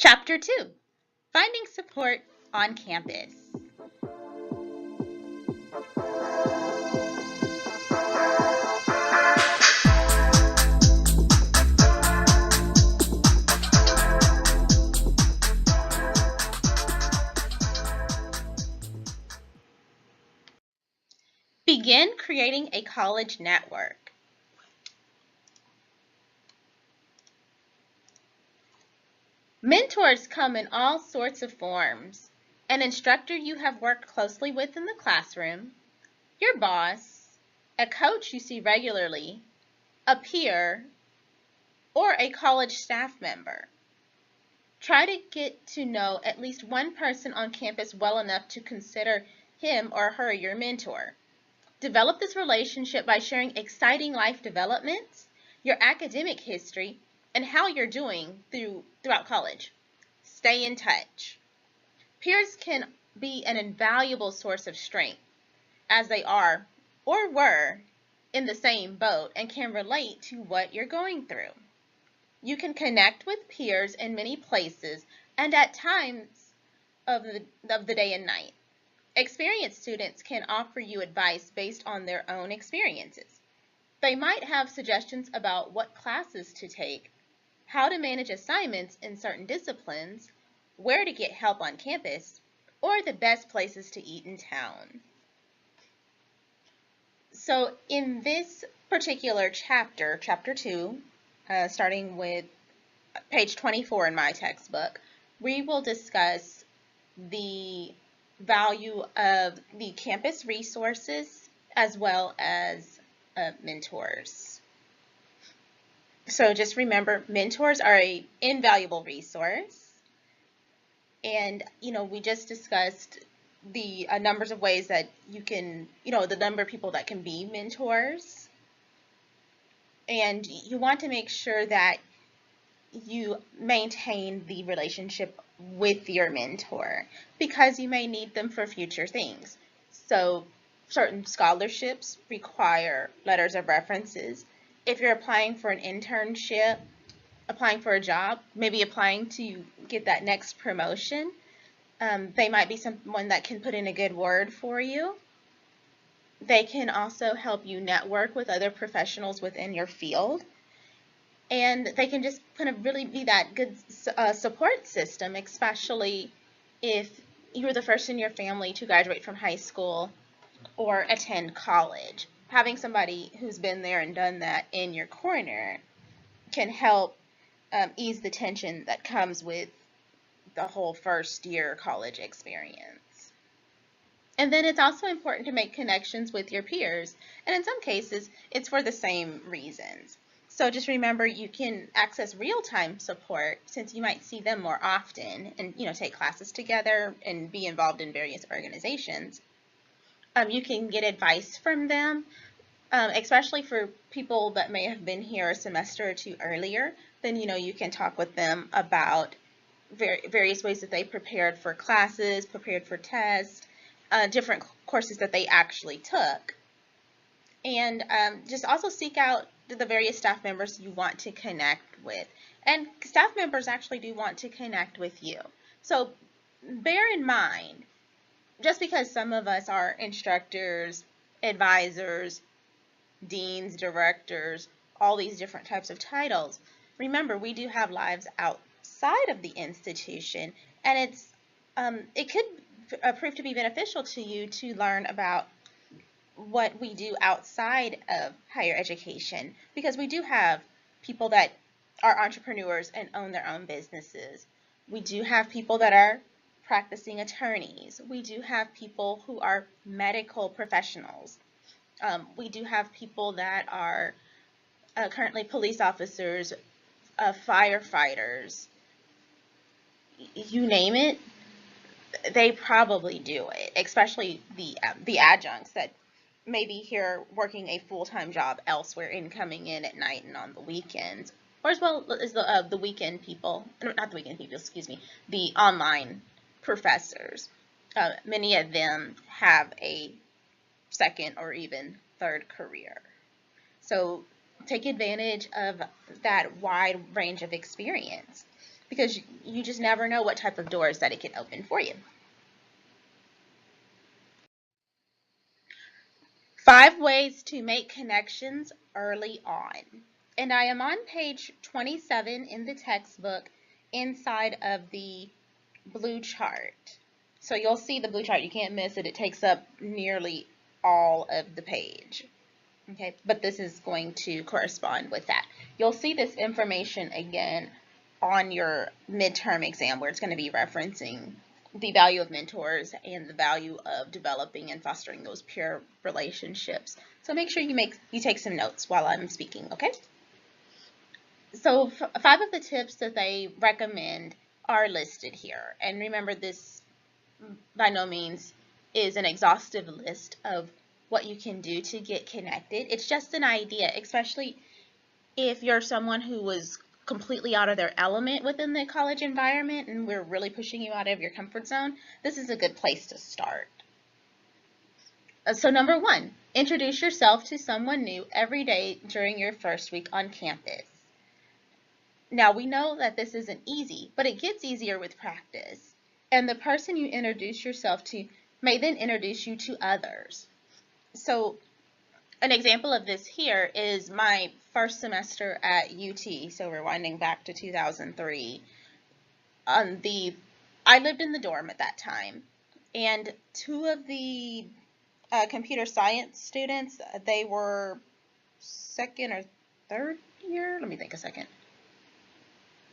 Chapter 2, Finding Support on Campus. Begin creating a college network. Mentors come in all sorts of forms. An instructor you have worked closely with in the classroom, your boss, a coach you see regularly, a peer, or a college staff member. Try to get to know at least one person on campus well enough to consider him or her your mentor. Develop this relationship by sharing exciting life developments, your academic history, and how you're doing throughout college. Stay in touch. Peers can be an invaluable source of strength, as they are or were in the same boat and can relate to what you're going through. You can connect with peers in many places and at times of the day and night. Experienced students can offer you advice based on their own experiences. They might have suggestions about what classes to take, how to manage assignments in certain disciplines, where to get help on campus, or the best places to eat in town. So in this particular chapter, chapter 2, starting with page 24 in my textbook, we will discuss the value of the campus resources as well as mentors. So just remember, mentors are an invaluable resource. And, we just discussed the numbers of ways that you can, the number of people that can be mentors. And you want to make sure that you maintain the relationship with your mentor because you may need them for future things. So certain scholarships require letters of references. If you're applying for an internship, applying for a job, maybe applying to get that next promotion, they might be someone that can put in a good word for you. They can also help you network with other professionals within your field. And they can just kind of really be that good support system, especially if you're the first in your family to graduate from high school or attend college. Having somebody who's been there and done that in your corner can help ease the tension that comes with the whole first year college experience. And then it's also important to make connections with your peers. And in some cases, it's for the same reasons. So just remember, you can access real-time support since you might see them more often and take classes together and be involved in various organizations. You can get advice from them, especially for people that may have been here a semester or two earlier. Then you can talk with them about various ways that they prepared for classes, prepared for tests, different courses that they actually took. And just also seek out the various staff members you want to connect with. And staff members actually do want to connect with you. So bear in mind, just because some of us are instructors, advisors, deans, directors, all these different types of titles, remember we do have lives outside of the institution, and it could prove to be beneficial to you to learn about what we do outside of higher education, because we do have people that are entrepreneurs and own their own businesses. We do have people that are practicing attorneys. We do have people who are medical professionals. We do have people that are currently police officers, firefighters. You name it, they probably do it, especially the adjuncts that may be here working a full-time job elsewhere and coming in at night and on the weekends, or as well as the weekend people, not the weekend people, excuse me, the online professors. Many of them have a second or even third career. So take advantage of that wide range of experience. because you just never know what type of doors that it can open for you. 5 ways to make connections early on. And I am on page 27 in the textbook inside of the blue chart. So you'll see the blue chart. You can't miss it. It takes up nearly all of the page. Okay, but this is going to correspond with that. You'll see this information again on your midterm exam where it's going to be referencing the value of mentors and the value of developing and fostering those peer relationships. So make sure you take some notes while I'm speaking, okay? So 5 of the tips that they recommend are listed here. And remember, this by no means is an exhaustive list of what you can do to get connected. It's just an idea, especially if you're someone who was completely out of their element within the college environment and we're really pushing you out of your comfort zone. This is a good place to start. So number 1, introduce yourself to someone new every day during your first week on campus. Now we know that this isn't easy, but it gets easier with practice. And the person you introduce yourself to may then introduce you to others. So an example of this here is my first semester at UT, so rewinding back to 2003. I lived in the dorm at that time, and 2 of the computer science students, they were second or third year? Let me think a second.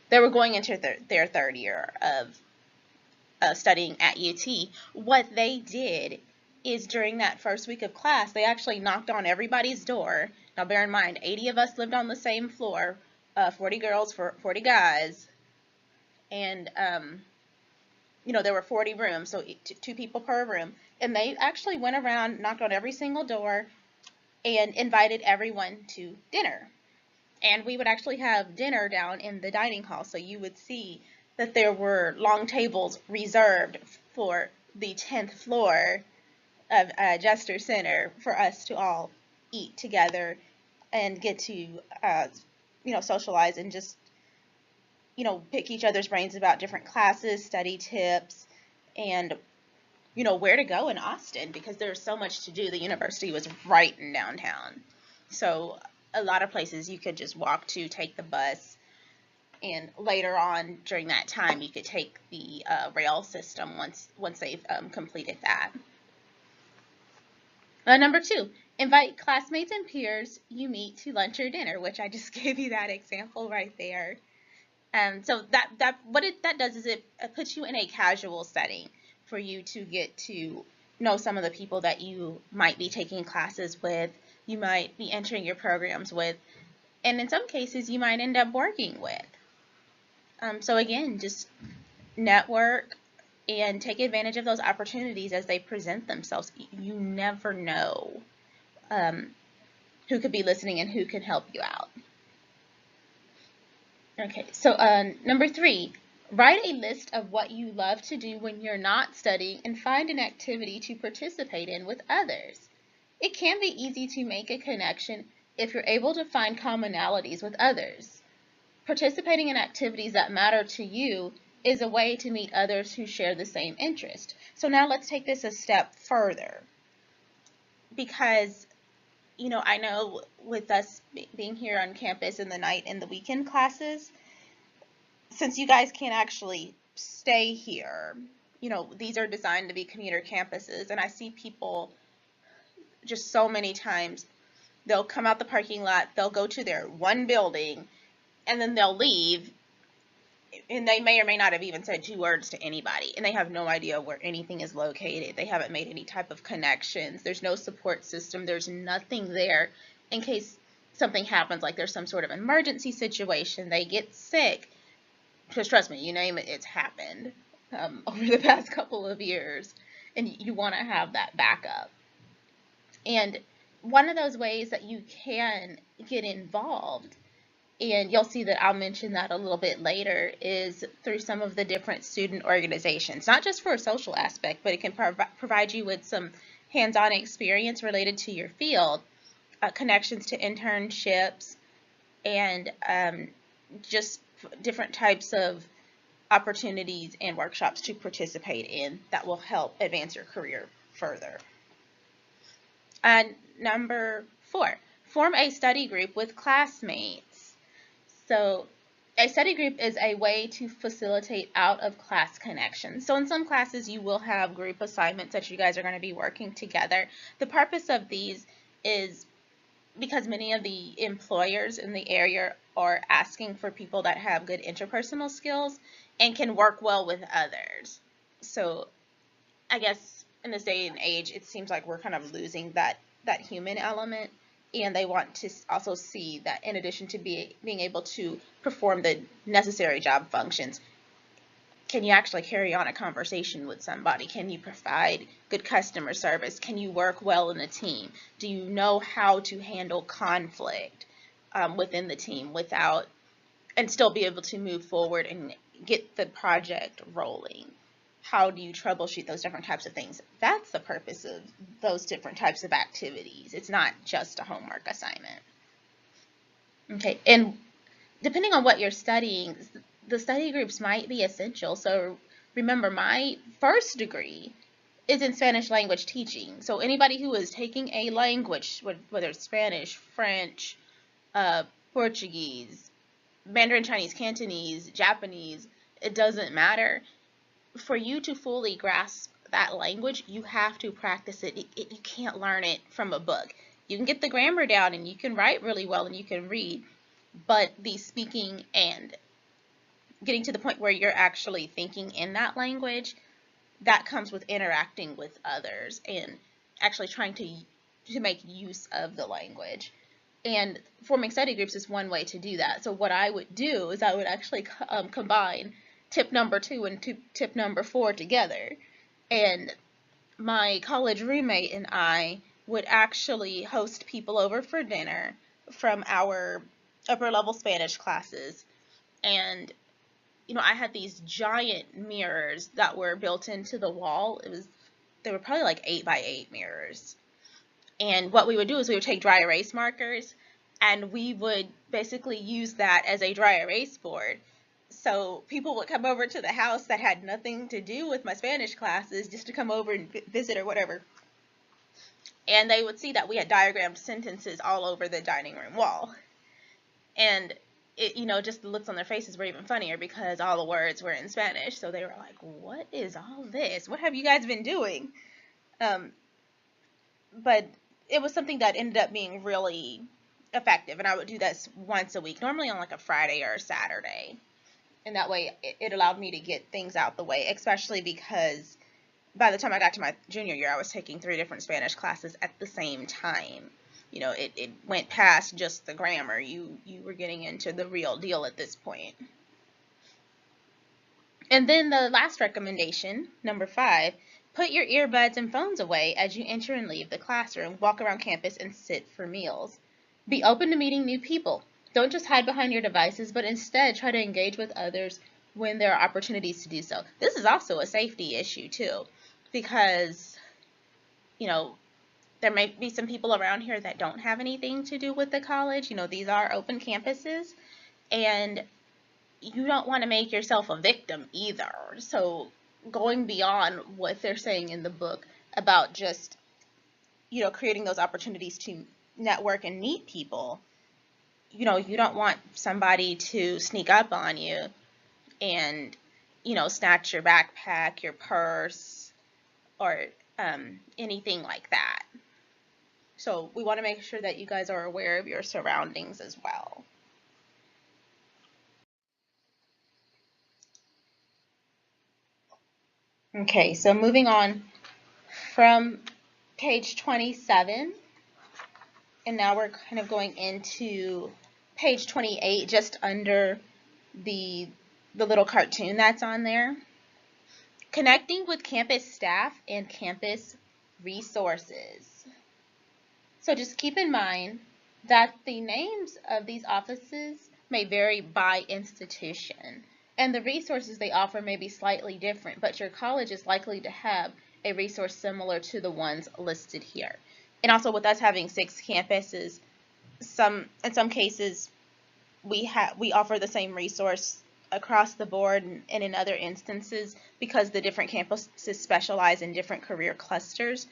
They were going into their 3rd year of studying at UT. What they did is during that first week of class, they actually knocked on everybody's door. Now bear in mind, 80 of us lived on the same floor, 40 girls, 40 guys, and there were 40 rooms, so 2 people per room. And they actually went around, knocked on every single door, and invited everyone to dinner. And we would actually have dinner down in the dining hall, so you would see that there were long tables reserved for the 10th floor of Jester Center for us to all eat together and get to, socialize and just, pick each other's brains about different classes, study tips, and, where to go in Austin because there's so much to do. The university was right in downtown. So a lot of places you could just walk to, take the bus, and later on during that time you could take the rail system once they've completed that. Number 2, invite classmates and peers you meet to lunch or dinner, which I just gave you that example right there. So that does is it puts you in a casual setting for you to get to know some of the people that you might be taking classes with, you might be entering your programs with, and in some cases you might end up working with. So again, just network and take advantage of those opportunities as they present themselves. You never know who could be listening and who can help you out. Okay, so number 3, write a list of what you love to do when you're not studying and find an activity to participate in with others. It can be easy to make a connection if you're able to find commonalities with others. Participating in activities that matter to you is a way to meet others who share the same interest. So now let's take this a step further, because I know with us being here on campus in the night and the weekend classes, since you guys can't actually stay here, these are designed to be commuter campuses, and I see people just so many times, they'll come out the parking lot, they'll go to their one building, and then they'll leave, and they may or may not have even said 2 words to anybody, and they have no idea where anything is located. They haven't made any type of connections. There's no support system. There's nothing there in case something happens, like there's some sort of emergency situation, they get sick. Because trust me, you name it, it's happened over the past couple of years, and you want to have that backup. And one of those ways that you can get involved, and you'll see that I'll mention that a little bit later, is through some of the different student organizations, not just for a social aspect, but it can provide you with some hands-on experience related to your field, connections to internships, and just different types of opportunities and workshops to participate in that will help advance your career further. And number 4, form a study group with classmates. So a study group is a way to facilitate out-of-class connections. So in some classes you will have group assignments that you guys are going to be working together. The purpose of these is because many of the employers in the area are asking for people that have good interpersonal skills and can work well with others. So I guess in this day and age, it seems like we're kind of losing that human element, and they want to also see that in addition to being able to perform the necessary job functions, can you actually carry on a conversation with somebody? Can you provide good customer service? Can you work well in a team? Do you know how to handle conflict within the team and still be able to move forward and get the project rolling? How do you troubleshoot those different types of things? That's the purpose of those different types of activities. It's not just a homework assignment. Okay, and depending on what you're studying, the study groups might be essential. So remember, my first degree is in Spanish language teaching. So anybody who is taking a language, whether it's Spanish, French, Portuguese, Mandarin Chinese, Cantonese, Japanese, it doesn't matter. For you to fully grasp that language, you have to practice it. You can't learn it from a book. You can get the grammar down and you can write really well and you can read, but the speaking and getting to the point where you're actually thinking in that language, that comes with interacting with others and actually trying to make use of the language. And forming study groups is one way to do that. So what I would do is I would actually combine tip number 2 and tip number 4 together. And my college roommate and I would actually host people over for dinner from our upper level Spanish classes. And I had these giant mirrors that were built into the wall. They were probably like 8x8 mirrors. And what we would do is we would take dry erase markers and we would basically use that as a dry erase board. So people would come over to the house that had nothing to do with my Spanish classes, just to come over and visit or whatever. And they would see that we had diagrammed sentences all over the dining room wall. And just the looks on their faces were even funnier because all the words were in Spanish. So they were like, what is all this? What have you guys been doing? But it was something that ended up being really effective. And I would do this once a week, normally on like a Friday or a Saturday. And that way it allowed me to get things out the way, especially because by the time I got to my junior year, I was taking 3 different Spanish classes at the same time. It went past just the grammar. You were getting into the real deal at this point. And then the last recommendation, number 5, put your earbuds and phones away as you enter and leave the classroom, walk around campus, and sit for meals. Be open to meeting new people. Don't just hide behind your devices, but instead try to engage with others when there are opportunities to do so. This is also a safety issue too, because, there may be some people around here that don't have anything to do with the college. These are open campuses, and you don't want to make yourself a victim either. So going beyond what they're saying in the book about just, creating those opportunities to network and meet people, you don't want somebody to sneak up on you and, snatch your backpack, your purse, or anything like that. So we want to make sure that you guys are aware of your surroundings as well. Okay, so moving on from page 27, and now we're kind of going into page 28, just under the little cartoon that's on there. Connecting with campus staff and campus resources. So just keep in mind that the names of these offices may vary by institution, and the resources they offer may be slightly different, but your college is likely to have a resource similar to the ones listed here. And also, with us having 6 campuses, in some cases we offer the same resource across the board, and in other instances, because the different campuses specialize in different career clusters,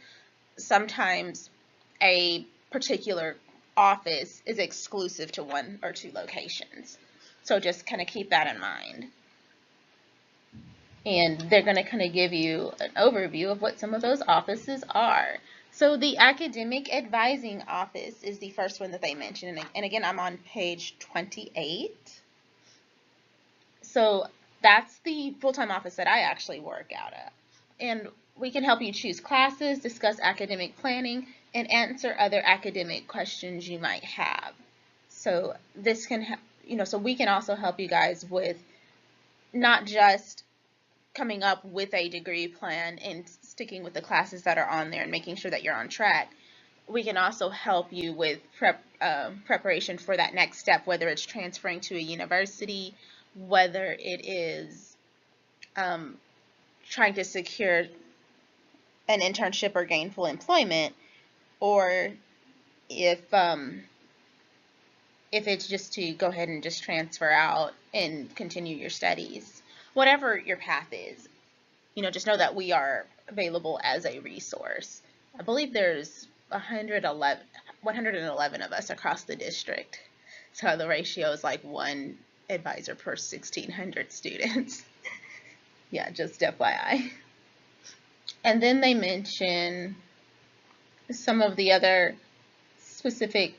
sometimes a particular office is exclusive to one or two locations. So just kind of keep that in mind. And they're going to kind of give you an overview of what some of those offices are. So the Academic Advising Office is the first one that they mention. And again, I'm on page 28. So that's the full-time office that I actually work out of. And we can help you choose classes, discuss academic planning, and answer other academic questions you might have. So this can, so we can also help you guys with not just coming up with a degree plan and sticking with the classes that are on there and making sure that you're on track. We can also help you with preparation for that next step, whether it's transferring to a university, whether it is trying to secure an internship or gainful employment, or if it's just to go ahead and just transfer out and continue your studies. Whatever your path is, just know that we are available as a resource. I believe there's 111 of us across the district. So the ratio is like one advisor per 1,600 students. Yeah, just FYI. And then they mention some of the other specific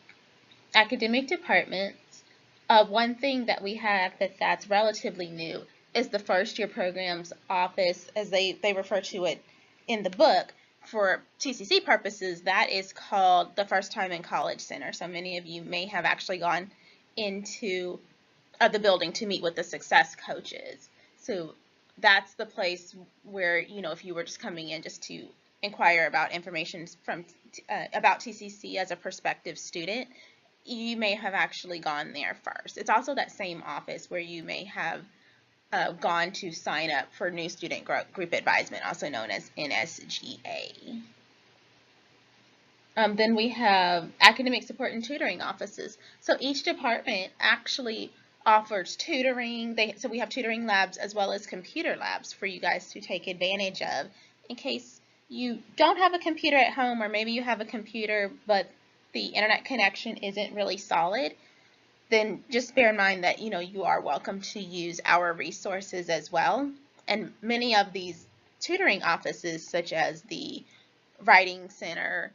academic departments. One thing that we have that's relatively new is the first year programs office, as they refer to it in the book. For TCC purposes, that is called the First Time in College Center. So many of you may have actually gone into the building to meet with the success coaches. So that's the place where, if you were just coming in just to inquire about information from about TCC as a prospective student, you may have actually gone there first. It's also that same office where you may have gone to sign up for new student group advisement, also known as NSGA. Then we have academic support and tutoring offices. So each department actually offers tutoring. So we have tutoring labs as well as computer labs for you guys to take advantage of in case you don't have a computer at home, or maybe you have a computer but the internet connection isn't really solid. Then just bear in mind that you are welcome to use our resources as well. And many of these tutoring offices, such as the Writing Center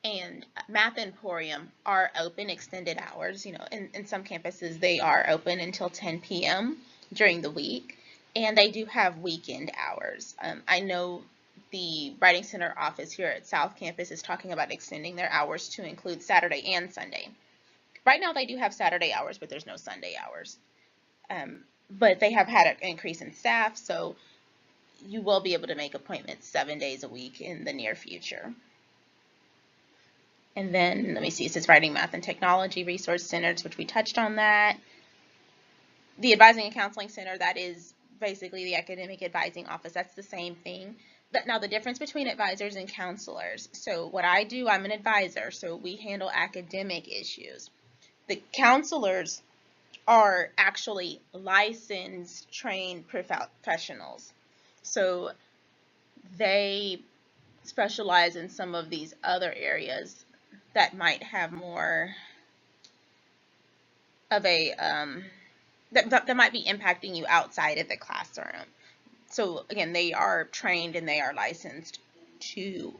and Math Emporium, are open extended hours. In some campuses they are open until 10 p.m. during the week, and they do have weekend hours. I know the Writing Center office here at South Campus is talking about extending their hours to include Saturday and Sunday. Right now they do have Saturday hours, but there's no Sunday hours. But they have had an increase in staff, so you will be able to make appointments 7 days a week in the near future. And then, let me see, it says Writing, Math, and Technology Resource Centers, which we touched on that. The Advising and Counseling Center, that is basically the Academic Advising Office. That's the same thing. Now, the difference between advisors and counselors. So what I do, I'm an advisor, so we handle academic issues. The counselors are actually licensed, trained professionals. So they specialize in some of these other areas that might have more of a, that might be impacting you outside of the classroom. So again, they are trained and they are licensed to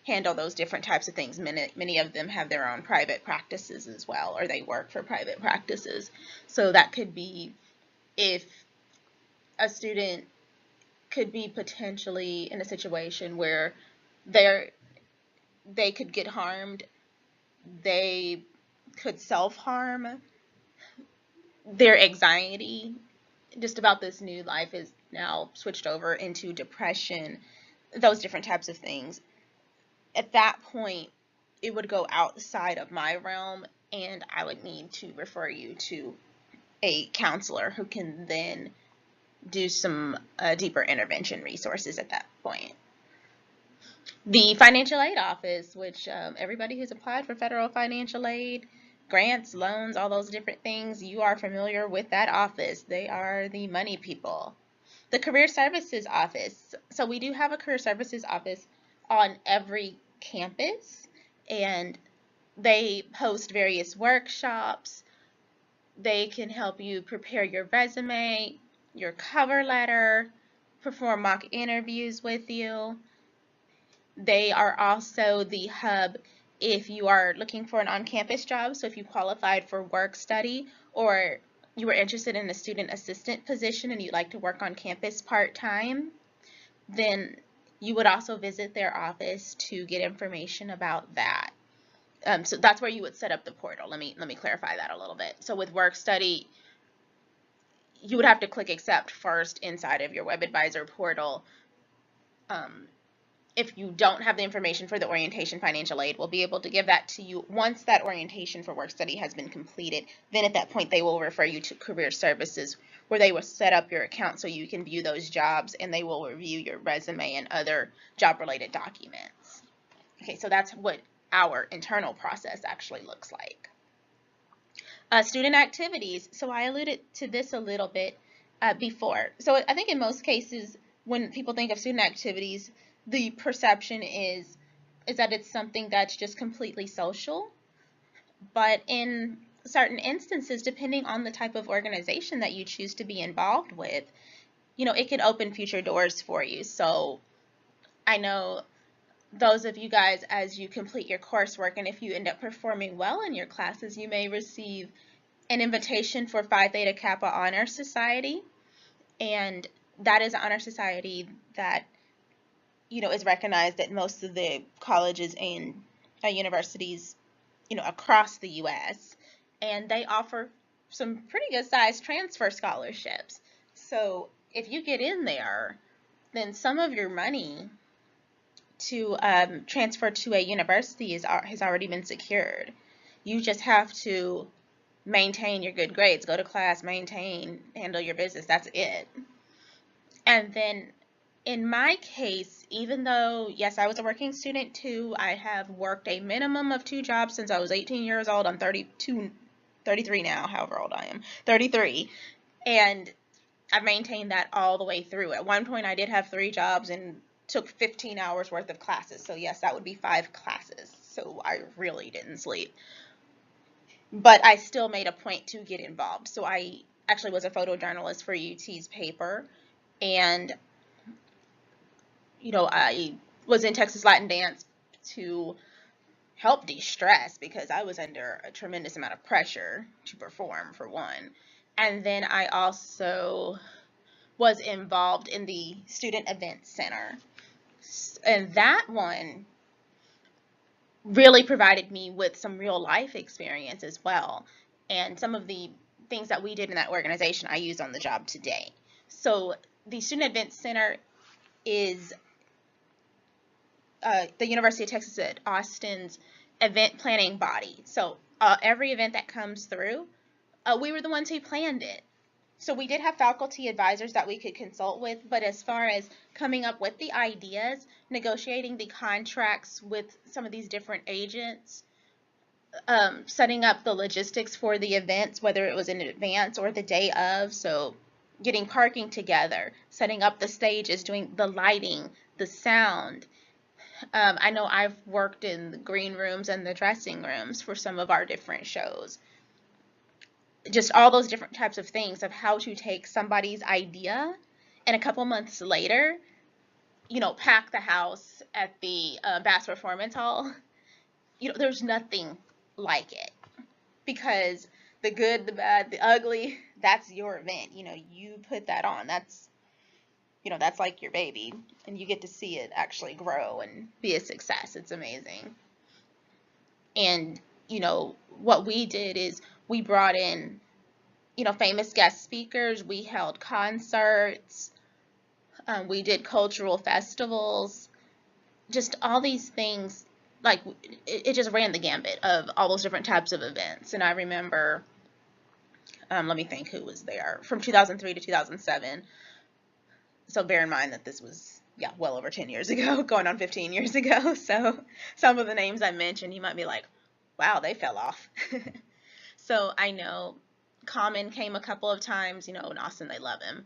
handle those different types of things. Many of them have their own private practices as well, or they work for private practices. So that could be if a student could be potentially in a situation where they could get harmed, they could self-harm, their anxiety just about this new life is now switched over into depression, those different types of things. At that point, it would go outside of my realm, and I would need to refer you to a counselor who can then do some deeper intervention resources at that point. The financial aid office, which everybody who's applied for federal financial aid grants, loans, all those different things, you are familiar with that office. They are the money people. The Career Services Office. So we do have a Career Services Office on every campus, and they host various workshops. They can help you prepare your resume, your cover letter, perform mock interviews with you. They are also the hub if you are looking for an on-campus job. So if you qualified for work study, or you were interested in a student assistant position and you'd like to work on campus part-time, then you would also visit their office to get information about that. So that's where you would set up the portal. Let me clarify that a little bit. So with work study, you would have to click accept first inside of your web advisor portal. If you don't have the information for the orientation financial aid, we'll be able to give that to you once that orientation for work study has been completed. Then at that point, they will refer you to Career Services, where they will set up your account so you can view those jobs, and they will review your resume and other job-related documents. Okay, so that's what our internal process actually looks like. Student activities. So I alluded to this a little bit before. So I think in most cases, when people think of student activities, the perception is that it's something that's just completely social. But in certain instances, depending on the type of organization that you choose to be involved with, it could open future doors for you. So I know those of you guys, as you complete your coursework, and if you end up performing well in your classes, you may receive an invitation for Phi Theta Kappa Honor Society. And that is an honor society that is recognized at most of the colleges and universities, across the U.S. And they offer some pretty good sized transfer scholarships. So if you get in there, then some of your money to transfer to a university has already been secured. You just have to maintain your good grades, go to class, handle your business. That's it. And then in my case, even though, yes, I was a working student too, I have worked a minimum of 2 jobs since I was 18 years old. I'm 33 now, however old I am, 33. And I've maintained that all the way through. At one point, I did have 3 jobs and took 15 hours worth of classes. So yes, that would be 5 classes. So I really didn't sleep. But I still made a point to get involved. So I actually was a photojournalist for UT's paper. And I was in Texas Latin Dance to help de-stress because I was under a tremendous amount of pressure to perform, for one. And then I also was involved in the Student Event Center. And that one really provided me with some real life experience as well. And some of the things that we did in that organization I use on the job today. So the Student Event Center is the University of Texas at Austin's event planning body. So every event that comes through, we were the ones who planned it. So we did have faculty advisors that we could consult with, but as far as coming up with the ideas, negotiating the contracts with some of these different agents, setting up the logistics for the events, whether it was in advance or the day of, so getting parking together, setting up the stages, doing the lighting, the sound. I know I've worked in the green rooms and the dressing rooms for some of our different shows. Just all those different types of things of how to take somebody's idea and a couple months later, pack the house at the Bass Performance Hall. There's nothing like it, because the good, the bad, the ugly, that's your event. You put that on. That's like your baby, and you get to see it actually grow and be a success. It's amazing. And, what we did is we brought in, famous guest speakers. We held concerts. We did cultural festivals. Just all these things, like, it just ran the gambit of all those different types of events. And I remember, let me think who was there, from 2003 to 2007. So bear in mind that this was, well over 10 years ago, going on 15 years ago. So some of the names I mentioned, you might be like, wow, they fell off. So I know Common came a couple of times, in Austin they love him.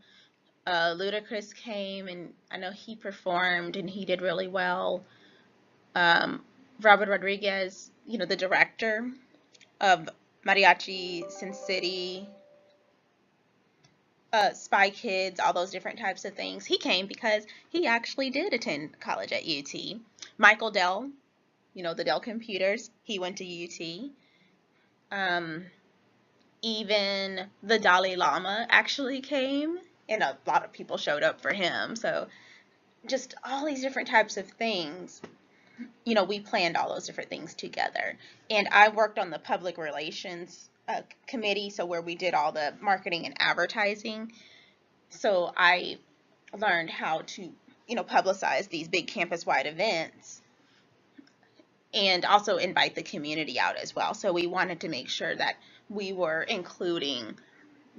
Ludacris came, and I know he performed and he did really well. Robert Rodriguez, the director of Mariachi, Sin City, Spy Kids, all those different types of things. He came because he actually did attend college at UT. Michael Dell, the Dell Computers, he went to UT. Even the Dalai Lama actually came, and a lot of people showed up for him. So just all these different types of things, we planned all those different things together. And I worked on the public relations committee, so where we did all the marketing and advertising. So I learned how to, publicize these big campus-wide events and also invite the community out as well. So we wanted to make sure that we were including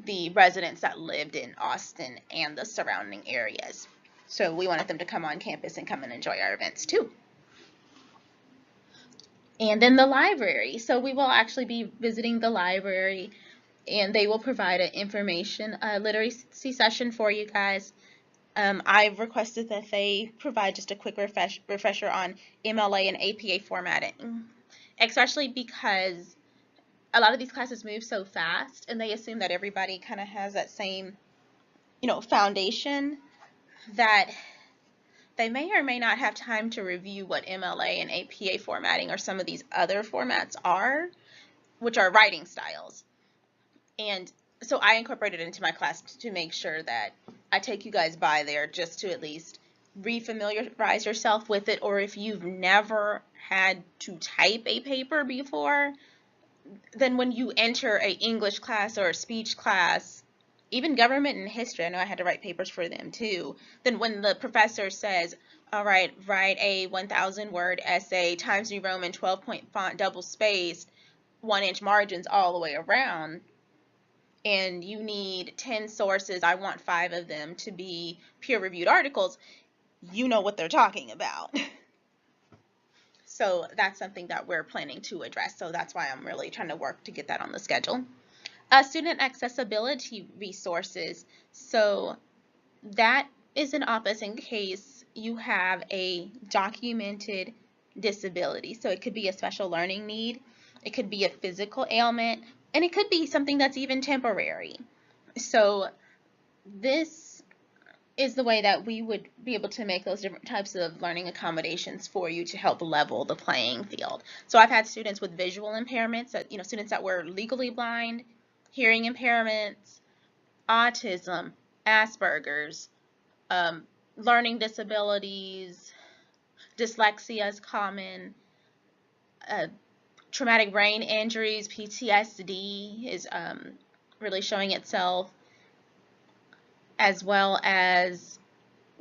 the residents that lived in Austin and the surrounding areas. So we wanted them to come on campus and come and enjoy our events too. And then the library. So we will actually be visiting the library, and they will provide an information literacy session for you guys. I've requested that they provide just a quick refresher on MLA and APA formatting, especially because a lot of these classes move so fast, and they assume that everybody kind of has that same, foundation, that they may or may not have time to review what MLA and APA formatting or some of these other formats are, which are writing styles. And so I incorporated it into my class to make sure that I take you guys by there just to at least refamiliarize yourself with it, or if you've never had to type a paper before, then when you enter a English class or a speech class, even government and history, I know I had to write papers for them too, then when the professor says, all right, write a 1,000 word essay, Times New Roman, 12-point font, double spaced, 1-inch margins all the way around, and you need 10 sources, I want 5 of them to be peer-reviewed articles, you know what they're talking about. So that's something that we're planning to address. So that's why I'm really trying to work to get that on the schedule. Student accessibility resources. So that is an office in case you have a documented disability. So it could be a special learning need, it could be a physical ailment, and it could be something that's even temporary. So this is the way that we would be able to make those different types of learning accommodations for you to help level the playing field. So I've had students with visual impairments, students that were legally blind, hearing impairments, autism, Asperger's, learning disabilities, dyslexia is common, traumatic brain injuries, PTSD is really showing itself, as well as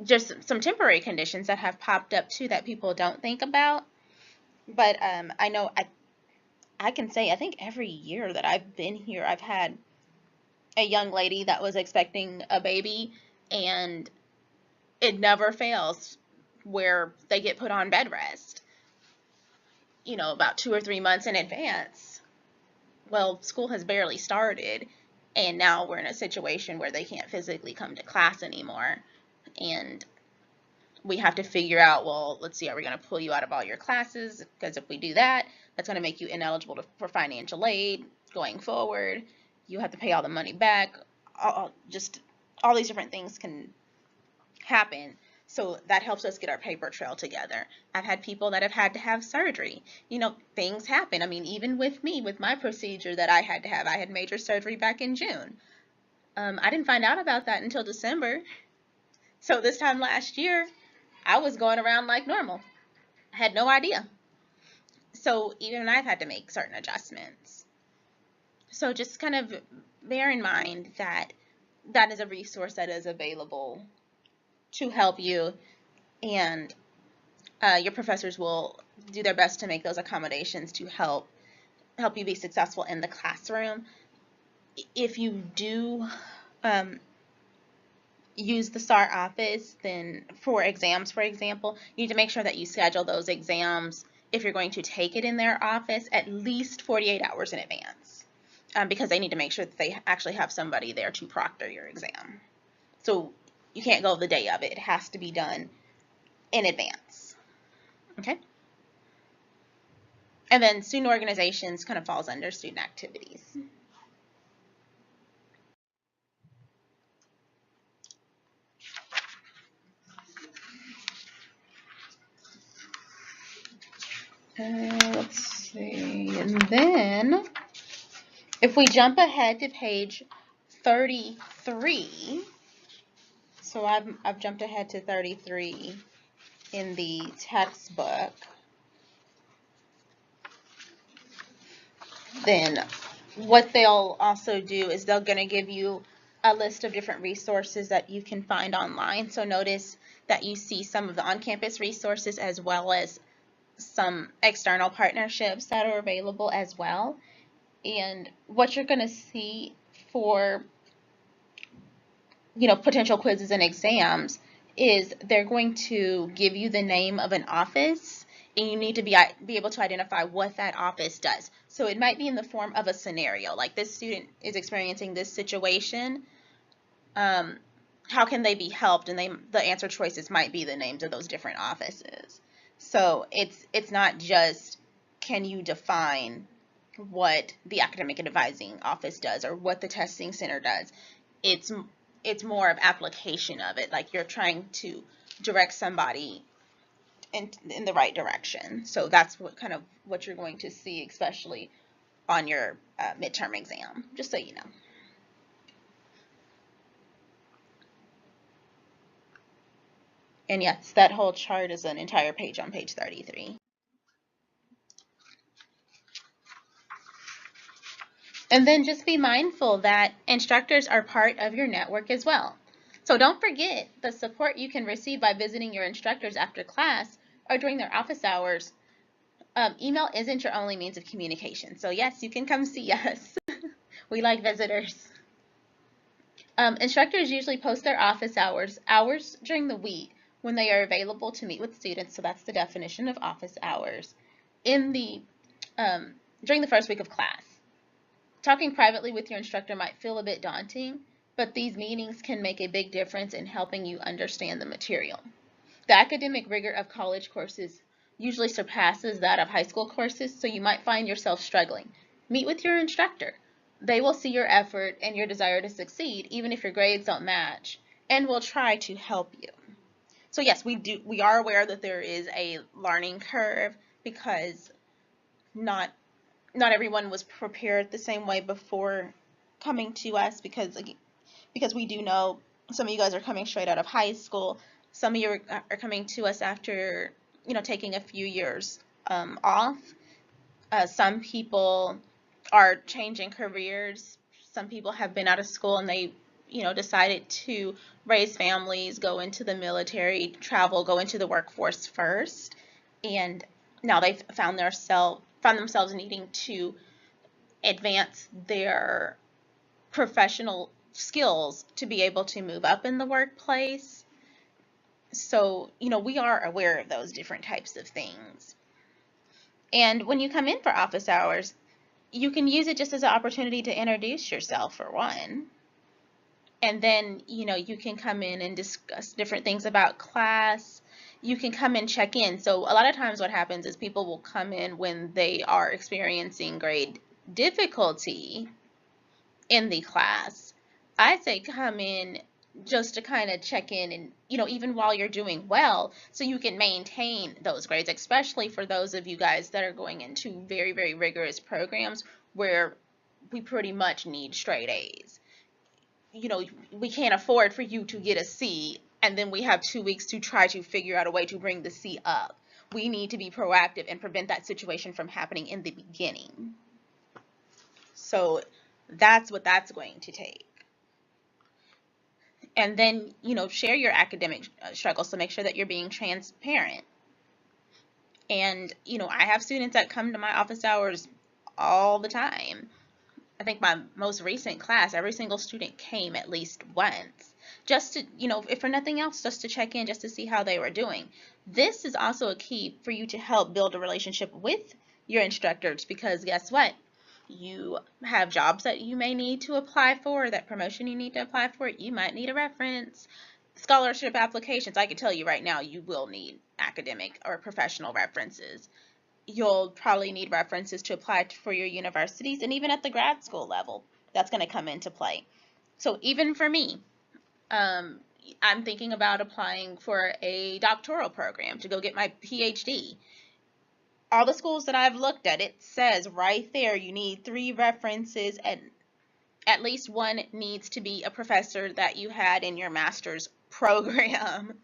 just some temporary conditions that have popped up too that people don't think about. But I know I can say I think every year that I've been here, I've had a young lady that was expecting a baby, and it never fails where they get put on bed rest, about 2 or 3 months in advance. Well, school has barely started, and now we're in a situation where they can't physically come to class anymore. And we have to figure out, well, let's see, are we going to pull you out of all your classes? Because if we do that, that's going to make you ineligible for financial aid going forward. You have to pay all the money back. Just all these different things can happen. So that helps us get our paper trail together. I've had people that have had to have surgery. Things happen. I mean, even with me, with my procedure that I had to have, I had major surgery back in June. I didn't find out about that until December. So this time last year, I was going around like normal. I had no idea. So even I've had to make certain adjustments. So just kind of bear in mind that that is a resource that is available to help you, and your professors will do their best to make those accommodations to help you be successful in the classroom. If you do use the SAR office, then for exams, for example, you need to make sure that you schedule those exams, if you're going to take it in their office, at least 48 hours in advance. because they need to make sure that they actually have somebody there to proctor your exam. So you can't go the day of it. It has to be done in advance. Okay? And then student organizations kind of falls under student activities. Let's see, and then if we jump ahead to page 33, so I've jumped ahead to 33 in the textbook, then what they'll also do is they're going to give you a list of different resources that you can find online. So notice that you see some of the on-campus resources as well as some external partnerships that are available as well. And what you're going to see for, potential quizzes and exams is they're going to give you the name of an office, and you need to be able to identify what that office does. So it might be in the form of a scenario, like this student is experiencing this situation. How can they be helped? And the answer choices might be the names of those different offices. So it's not just, can you define what the academic advising office does or what the testing center does. It's more of application of it, like you're trying to direct somebody in the right direction. So that's what you're going to see, especially on your midterm exam, just so you know. And yes, that whole chart is an entire page on page 33. And then just be mindful that instructors are part of your network as well. So don't forget the support you can receive by visiting your instructors after class or during their office hours. Email isn't your only means of communication. So yes, you can come see us. We like visitors. Instructors usually post their office hours during the week when they are available to meet with students. So that's the definition of office hours during the first week of class. Talking privately with your instructor might feel a bit daunting, but these meetings can make a big difference in helping you understand the material. The academic rigor of college courses usually surpasses that of high school courses, so you might find yourself struggling. Meet with your instructor. They will see your effort and your desire to succeed, even if your grades don't match, and will try to help you. So yes, we are aware that there is a learning curve because not everyone was prepared the same way before coming to us, because we do know some of you guys are coming straight out of high school. Some of you are coming to us after taking a few years off. Some people are changing careers. Some people have been out of school and they decided to raise families, go into the military, travel, go into the workforce first, and now they've found themselves needing to advance their professional skills to be able to move up in the workplace. So, we are aware of those different types of things. And when you come in for office hours, you can use it just as an opportunity to introduce yourself, for one. And then, you can come in and discuss different things about class. You can come and check in. So a lot of times what happens is people will come in when they are experiencing grade difficulty in the class. I say come in just to kind of check in and, even while you're doing well, so you can maintain those grades, especially for those of you guys that are going into very, very rigorous programs where we pretty much need straight A's. We can't afford for you to get a C and then we have 2 weeks to try to figure out a way to bring the C up. We need to be proactive and prevent that situation from happening in the beginning. So that's what that's going to take. And then, share your academic struggles, so make sure that you're being transparent. And, I have students that come to my office hours all the time. I think my most recent class, every single student came at least once, just to, if for nothing else, just to check in, just to see how they were doing. This is also a key for you to help build a relationship with your instructors, because guess what? you have jobs that you may need to apply for, that promotion you need to apply for, you might need a reference. Scholarship applications, I can tell you right now, you will need academic or professional references. You'll probably need references to apply for your universities, and even at the grad school level, that's going to come into play. So even for me, I'm thinking about applying for a doctoral program to go get my PhD. All the schools that I've looked at, it says right there you need 3 references, and at least one needs to be a professor that you had in your master's program.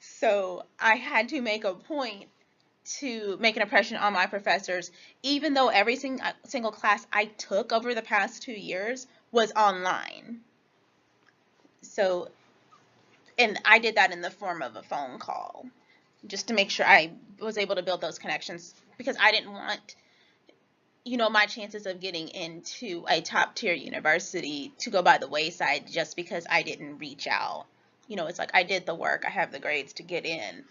So I had to make a point to make an impression on my professors, even though every single class I took over the past 2 years was online. So, and I did that in the form of a phone call, just to make sure I was able to build those connections, because I didn't want, my chances of getting into a top tier university to go by the wayside just because I didn't reach out. It's like I did the work, I have the grades to get in.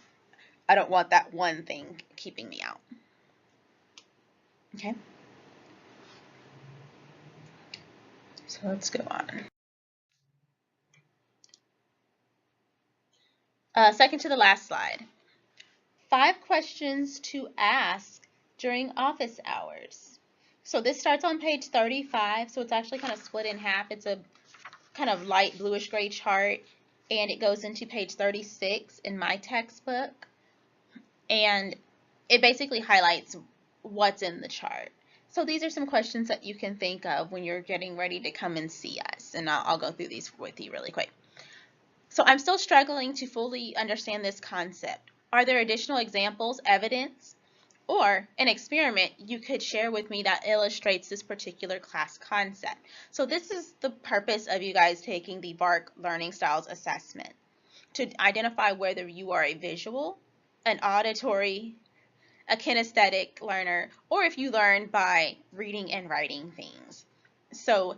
I don't want that one thing keeping me out. Okay. So let's go on. Second to the last slide. 5 questions to ask during office hours. So this starts on page 35, so it's actually kind of split in half. It's a kind of light bluish gray chart, and it goes into page 36 in my textbook, and it basically highlights what's in the chart. So these are some questions that you can think of when you're getting ready to come and see us, and I'll go through these with you really quick. So I'm still struggling to fully understand this concept. Are there additional examples, evidence, or an experiment you could share with me that illustrates this particular class concept? So this is the purpose of you guys taking the VARK Learning Styles Assessment, to identify whether you are a visual, an auditory, a kinesthetic learner, or if you learn by reading and writing things. So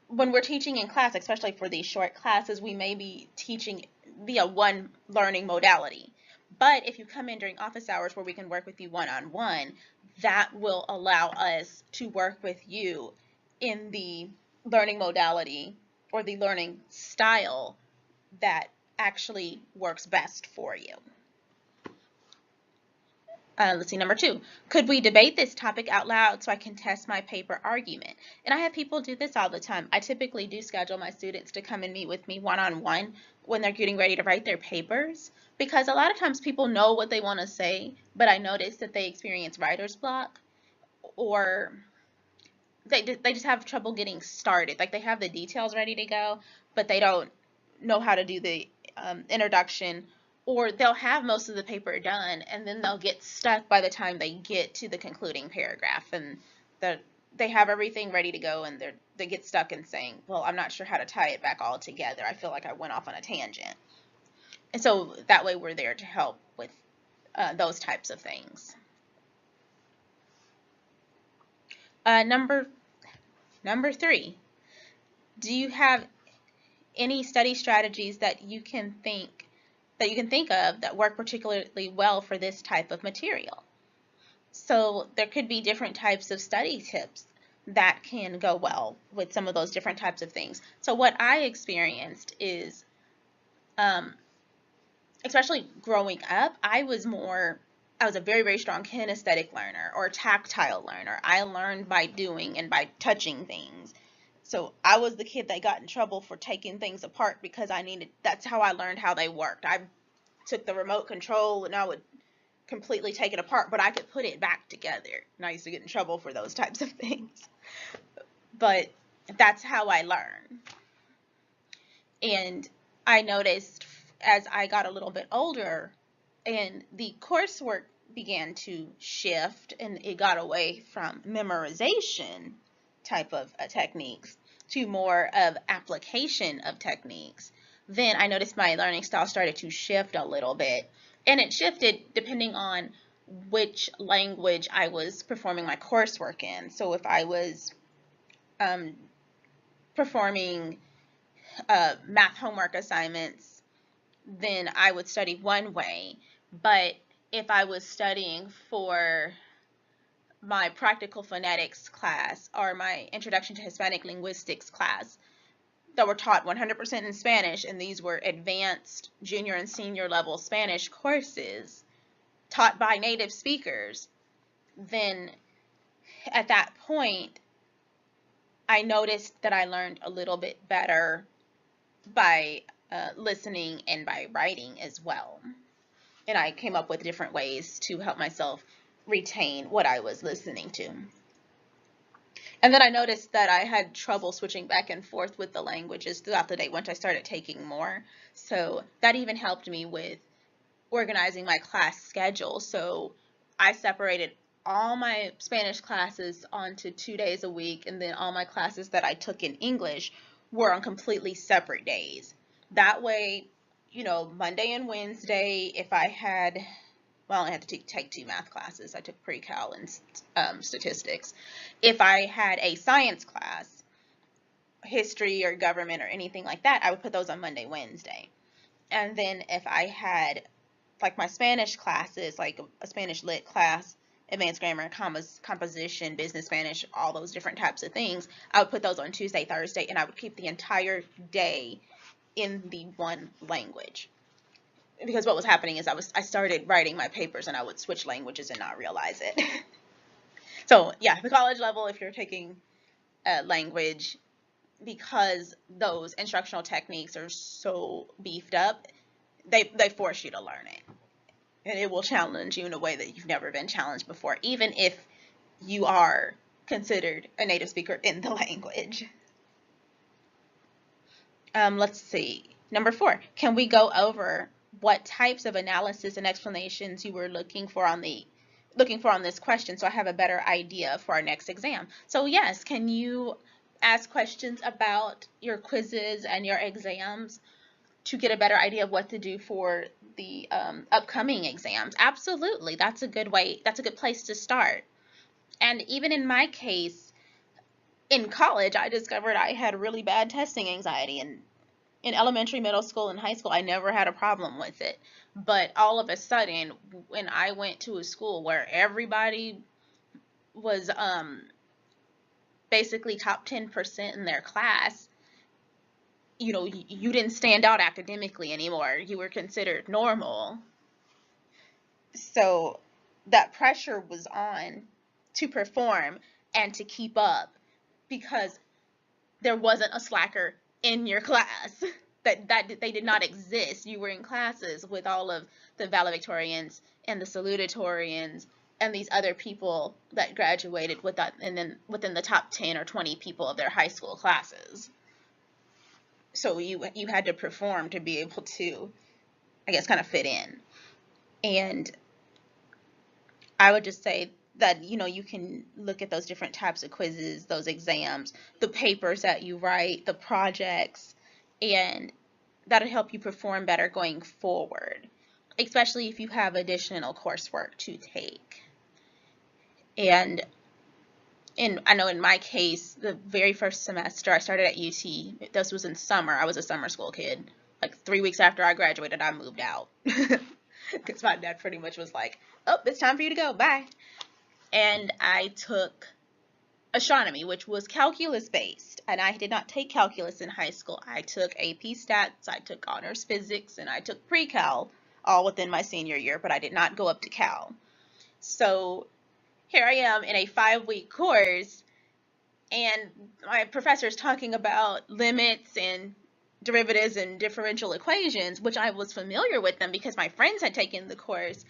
when we're teaching in class, especially for these short classes, we may be teaching via one learning modality. But if you come in during office hours where we can work with you one-on-one, that will allow us to work with you in the learning modality or the learning style that actually works best for you. Let's see, number 2, could we debate this topic out loud so I can test my paper argument? And I have people do this all the time. I typically do schedule my students to come and meet with me one-on-one when they're getting ready to write their papers, because a lot of times people know what they want to say, but I notice that they experience writer's block, or they just have trouble getting started. Like they have the details ready to go, but they don't know how to do the introduction, or they'll have most of the paper done and then they'll get stuck by the time they get to the concluding paragraph, and they have everything ready to go and they get stuck in saying, well, I'm not sure how to tie it back all together. I feel like I went off on a tangent. And so that way we're there to help with those types of things. Number 3, do you have any study strategies that you can think of that work particularly well for this type of material? So there could be different types of study tips that can go well with some of those different types of things. So what I experienced is, especially growing up, I was a very, very strong kinesthetic learner or tactile learner. I learned by doing and by touching things. So I was the kid that got in trouble for taking things apart because that's how I learned how they worked. I took the remote control and I would completely take it apart, but I could put it back together. And I used to get in trouble for those types of things. But that's how I learned. And I noticed as I got a little bit older and the coursework began to shift and it got away from memorization type of techniques to more of application of techniques, then I noticed my learning style started to shift a little bit. And it shifted depending on which language I was performing my coursework in. So if I was performing math homework assignments, then I would study one way. But if I was studying for my practical phonetics class or my introduction to Hispanic linguistics class that were taught 100% in Spanish, and these were advanced junior and senior level Spanish courses taught by native speakers, then at that point, I noticed that I learned a little bit better by listening and by writing as well. And I came up with different ways to help myself retain what I was listening to. And then I noticed that I had trouble switching back and forth with the languages throughout the day once I started taking more. So that even helped me with organizing my class schedule. So I separated all my Spanish classes onto 2 days a week, and then all my classes that I took in English were on completely separate days. That way, you know, Monday and Wednesday, if I had, well, I had to take 2 math classes. I took pre-cal and statistics. If I had a science class, history or government or anything like that, I would put those on Monday, Wednesday. And then if I had like my Spanish classes, like a Spanish lit class, advanced grammar, composition, business Spanish, all those different types of things, I would put those on Tuesday, Thursday, and I would keep the entire day in the one language. Because what was happening is I started writing my papers and I would switch languages and not realize it. So yeah, the college level, if you're taking language, because those instructional techniques are so beefed up, they force you to learn it. And it will challenge you in a way that you've never been challenged before, even if you are considered a native speaker in the language. Let's see. Number 4, can we go over what types of analysis and explanations you were looking for on this question, so I have a better idea for our next exam? So yes, can you ask questions about your quizzes and your exams to get a better idea of what to do for the upcoming exams? Absolutely. That's a good way. That's a good place to start. And even in my case, in college, I discovered I had really bad testing anxiety, and in elementary, middle school, and high school, I never had a problem with it. But all of a sudden, when I went to a school where everybody was basically top 10% in their class, you know, you didn't stand out academically anymore. You were considered normal. So that pressure was on to perform and to keep up, because there wasn't a slacker in your class. that they did not exist. You were in classes with all of the valedictorians and the salutatorians and these other people that graduated with that, and then within the top 10 or 20 people of their high school classes. So you had to perform to be able to, I guess, kind of fit in. And I would just say that, you know, you can look at those different types of quizzes, those exams, the papers that you write, the projects, and that'll help you perform better going forward, especially if you have additional coursework to take. And I know in my case, the very first semester I started at UT, this was in summer. I was a summer school kid. Like 3 weeks after I graduated, I moved out. Because my dad pretty much was like, oh, it's time for you to go, bye. And I took astronomy, which was calculus based, and I did not take calculus in high school. I took AP Stats, I took honors physics, and I took pre-cal all within my senior year, but I did not go up to cal. So here I am in a 5-week course, and my professor's talking about limits and derivatives and differential equations, which I was familiar with them because my friends had taken the course,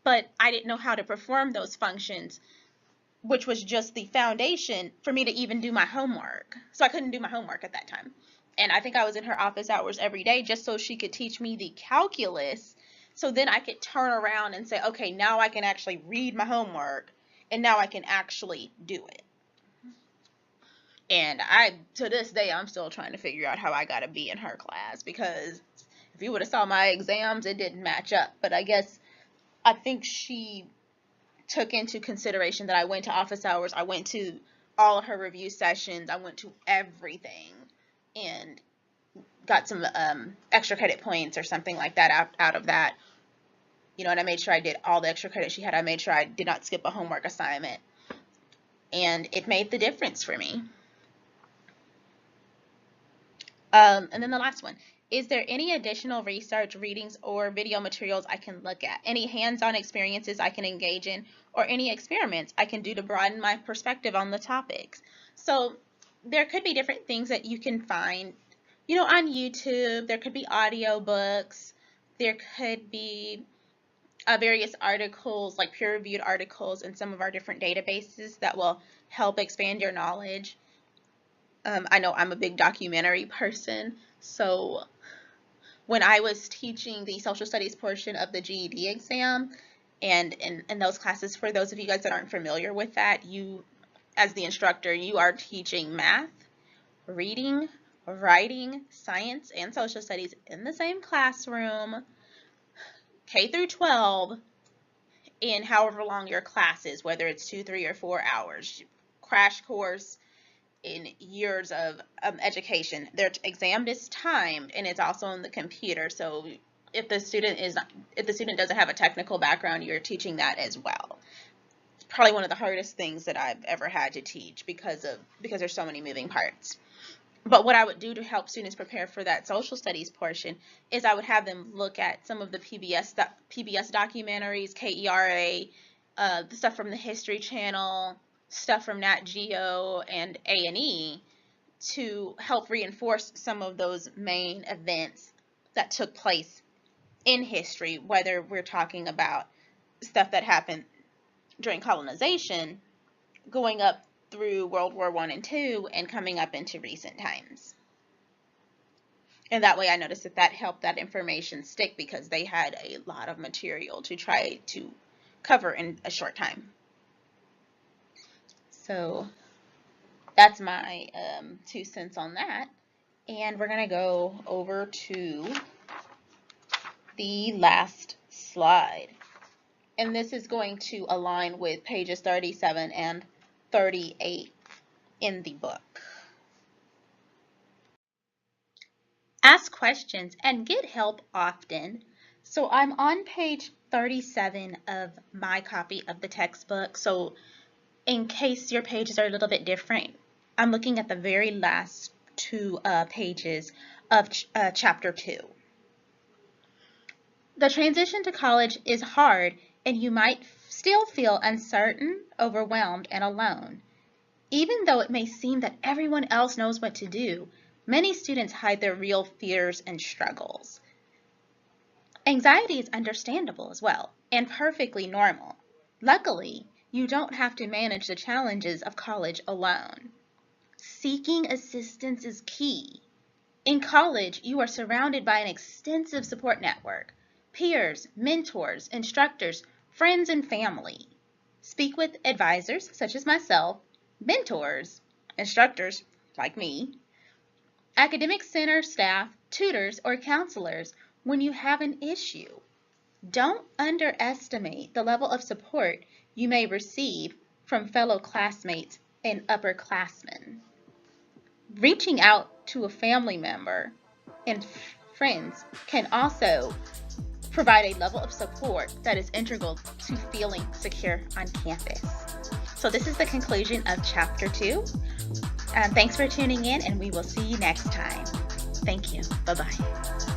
but I didn't know how to perform those functions, which was just the foundation for me to even do my homework. So I couldn't do my homework at that time. And I think I was in her office hours every day just so she could teach me the calculus, so then I could turn around and say, okay, now I can actually read my homework, and now I can actually do it. And to this day, I'm still trying to figure out how I got to be in her class, because if you would have saw my exams, it didn't match up. But I think she took into consideration that I went to office hours, I went to all of her review sessions, I went to everything, and got some extra credit points or something like that out of that. You know, and I made sure I did all the extra credit she had. I made sure I did not skip a homework assignment. and it made the difference for me. And then the last one, is there any additional research, readings, or video materials I can look at? Any hands-on experiences I can engage in, or any experiments I can do to broaden my perspective on the topics? So there could be different things that you can find, you know, on YouTube. There could be audio books. There could be various articles, like peer-reviewed articles in some of our different databases that will help expand your knowledge. I know I'm a big documentary person, so when I was teaching the social studies portion of the GED exam, and in those classes, for those of you guys that aren't familiar with that, you, as the instructor, you are teaching math, reading, writing, science, and social studies in the same classroom, K through 12, in however long your class is, whether it's 2, 3, or 4 hours. Crash course in years of education. Their exam is timed, and it's also on the computer. So if the student doesn't have a technical background, you're teaching that as well. It's probably one of the hardest things that I've ever had to teach because there's so many moving parts. But what I would do to help students prepare for that social studies portion is I would have them look at some of the PBS documentaries, KERA, the stuff from the History Channel, stuff from Nat Geo and A&E, to help reinforce some of those main events that took place in history, whether we're talking about stuff that happened during colonization, going up through World War I and II, and coming up into recent times. And that way I noticed that helped that information stick, because they had a lot of material to try to cover in a short time. So that's my 2 cents on that. And we're going to go over to the last slide. And this is going to align with pages 37 and 38 in the book. Ask questions and get help often. So I'm on page 37 of my copy of the textbook. So in case your pages are a little bit different, I'm looking at the very last 2 pages of chapter 2. The transition to college is hard, and you might still feel uncertain, overwhelmed, and alone. Even though it may seem that everyone else knows what to do, many students hide their real fears and struggles. Anxiety is understandable as well, and perfectly normal. Luckily, you don't have to manage the challenges of college alone. Seeking assistance is key. In college, you are surrounded by an extensive support network: peers, mentors, instructors, friends, and family. Speak with advisors such as myself, mentors, instructors like me, academic center staff, tutors, or counselors when you have an issue. Don't underestimate the level of support you may receive from fellow classmates and upperclassmen. Reaching out to a family member and friends can also provide a level of support that is integral to feeling secure on campus. So this is the conclusion of chapter 2. Thanks for tuning in, and we will see you next time. Thank you. Bye-bye.